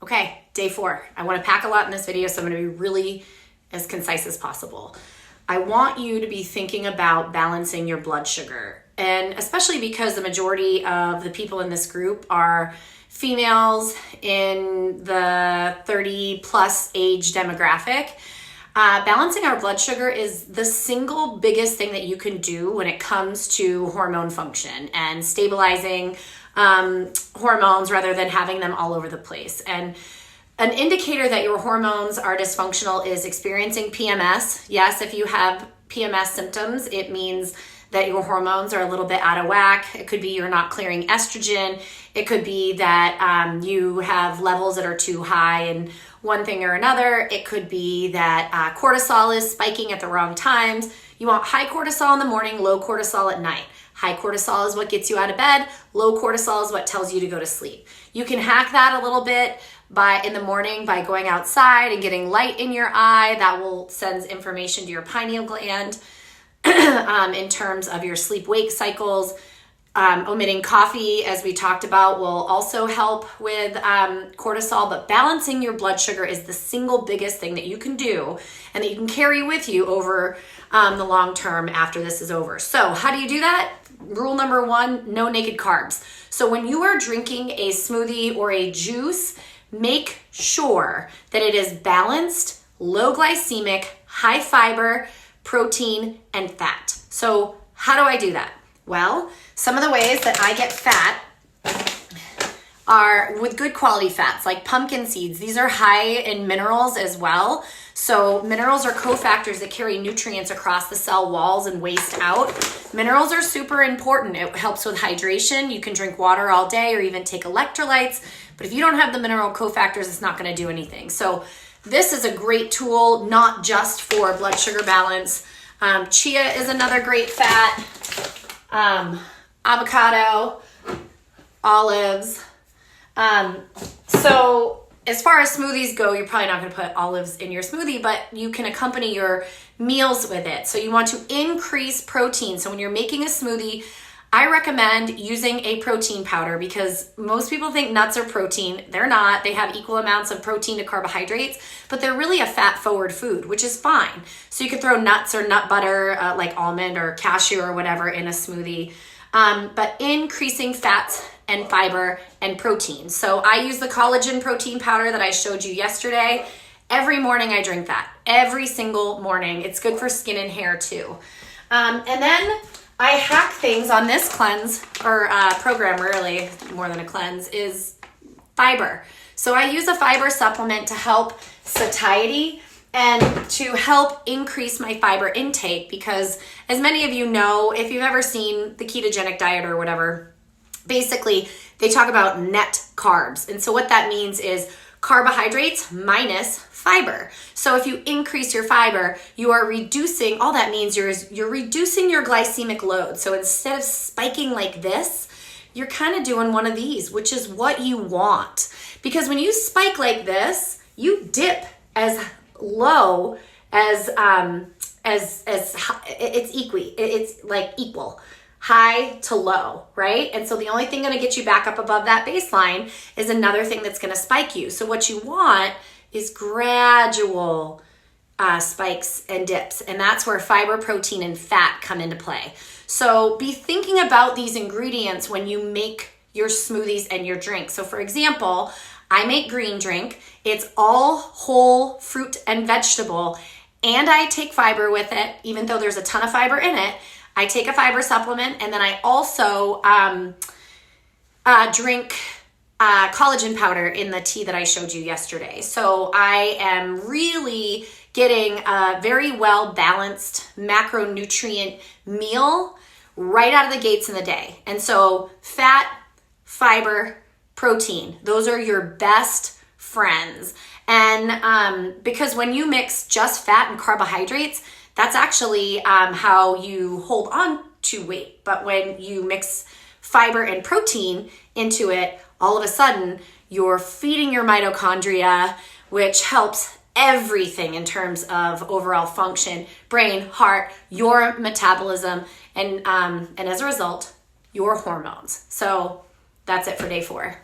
Okay, day 4. I want to pack a lot in this video, so I'm going to be really as concise as possible. I want you to be thinking about balancing your blood sugar, and especially because the majority of the people in this group are females in the 30 plus age demographic. Balancing our blood sugar is the single biggest thing that you can do when it comes to hormone function and stabilizing hormones rather than having them all over the place. And an indicator that your hormones are dysfunctional is experiencing PMS. Yes, if you have PMS symptoms, it means that your hormones are a little bit out of whack. It could be you're not clearing estrogen. It could be that you have levels that are too high in one thing or another. It could be that cortisol is spiking at the wrong times. You want high cortisol in the morning, low cortisol at night. High cortisol is what gets you out of bed. Low cortisol is what tells you to go to sleep. You can hack that a little bit in the morning by going outside and getting light in your eye. That will send information to your pineal gland in terms of your sleep-wake cycles. Omitting coffee, as we talked about, will also help with cortisol, but balancing your blood sugar is the single biggest thing that you can do and that you can carry with you over the long term after this is over. So how do you do that? Rule number 1, no naked carbs. So when you are drinking a smoothie or a juice, make sure that it is balanced, low glycemic, high fiber, protein, and fat. So how do I do that? Well, some of the ways that I get fat are with good quality fats like pumpkin seeds. These are high in minerals as well. So minerals are cofactors that carry nutrients across the cell walls and waste out. Minerals are super important. It helps with hydration. You can drink water all day or even take electrolytes. But if you don't have the mineral cofactors, it's not going to do anything. So this is a great tool, not just for blood sugar balance. Chia is another great fat. Avocado, olives. So as far as smoothies go, you're probably not going to put olives in your smoothie, but you can accompany your meals with it. So you want to increase protein. So when you're making a smoothie, I recommend using a protein powder because most people think nuts are protein. They're not. They have equal amounts of protein to carbohydrates, but they're really a fat-forward food, which is fine. So you could throw nuts or nut butter like almond or cashew or whatever in a smoothie, but increasing fats and fiber and protein. So I use the collagen protein powder that I showed you yesterday. Every morning I drink that. Every single morning. It's good for skin and hair too. And then I hack things on this cleanse or program, really more than a cleanse, is fiber. So I use a fiber supplement to help satiety and to help increase my fiber intake because as many of you know, if you've ever seen the ketogenic diet or whatever, basically they talk about net carbs. And so what that means is carbohydrates minus fiber. So if you increase your fiber, you are reducing, all that means you're reducing your glycemic load. So instead of spiking like this, you're kind of doing one of these, which is what you want. Because when you spike like this, you dip as low as it's like equal. High to low, right? And so the only thing going to get you back up above that baseline is another thing that's going to spike you. So what you want is gradual spikes and dips. And that's where fiber, protein, and fat come into play. So be thinking about these ingredients when you make your smoothies and your drinks. So for example, I make green drink. It's all whole fruit and vegetable. And I take fiber with it, even though there's a ton of fiber in it. I take a fiber supplement, and then I also drink collagen powder in the tea that I showed you yesterday. So I am really getting a very well-balanced macronutrient meal right out of the gates in the day. And so fat, fiber, protein, those are your best friends. And because when you mix just fat and carbohydrates, that's actually how you hold on to weight. But when you mix fiber and protein into it, all of a sudden you're feeding your mitochondria, which helps everything in terms of overall function, brain, heart, your metabolism, and as a result, your hormones. So that's it for day 4.